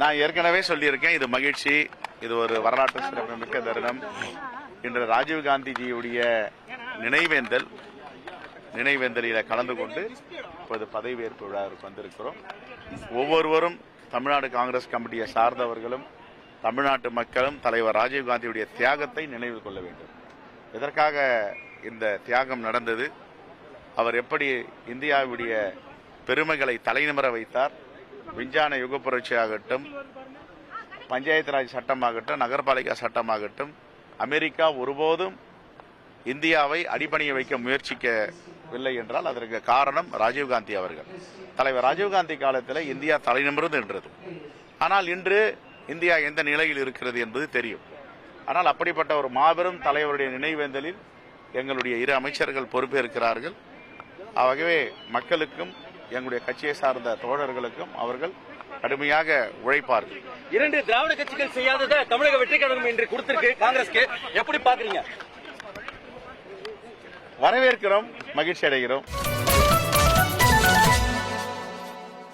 நான் ஏற்கனவே சொல்லியிருக்கேன், இது மகிழ்ச்சி, இது ஒரு வரலாற்று சிறப்புமிக்க தருணம். இன்று ராஜீவ்காந்திஜியுடைய நினைவேந்தலில் கலந்து கொண்டு இப்போது பதவியேற்பு விழாவிற்கு வந்திருக்கிறோம். ஒவ்வொருவரும் தமிழ்நாடு காங்கிரஸ் கமிட்டியை சார்ந்தவர்களும் தமிழ்நாட்டு மக்களும் தலைவர் ராஜீவ்காந்தியுடைய தியாகத்தை நினைவு கொள்ள வேண்டும். எதற்காக இந்த தியாகம் நடந்தது, அவர் எப்படி இந்தியாவுடைய பெருமைகளை தலைநிமிர வைத்தார், விஞ்ஞான யுக புரட்சி ஆகட்டும், பஞ்சாயத்து ராஜ் சட்டமாகட்டும், நகர்பாலிகா சட்டமாகட்டும், அமெரிக்கா ஒருபோதும் இந்தியாவை அடிபணிய வைக்க முயற்சிக்கவில்லை என்றால் அதற்கு காரணம் ராஜீவ்காந்தி அவர்கள். தலைவர் ராஜீவ்காந்தி காலத்தில் இந்தியா தலைநிமிர்ந்து நின்றது. ஆனால் இன்று இந்தியா எந்த நிலையில் இருக்கிறது என்பது தெரியும். ஆனால் அப்படிப்பட்ட ஒரு மாபெரும் தலைவருடைய நினைவேந்தலில் எங்களுடைய இரு அமைச்சர்கள் பொறுப்பேற்கிறார்கள். ஆகவே மக்களுக்கும் எங்களுடைய கட்சியை சார்ந்த தோழர்களுக்கும் அவர்கள் கடுமையாக உழைப்பார்கள். 2 திராவிட கட்சிகள் செய்யாததை தமிழக வெற்றி கழகம் என்று கொடுத்திருக்கு காங்கிரஸ்க்கு, எப்படி பாக்குறீங்க? வரவேற்கிறோம், மகிழ்ச்சி அடைகிறோம்.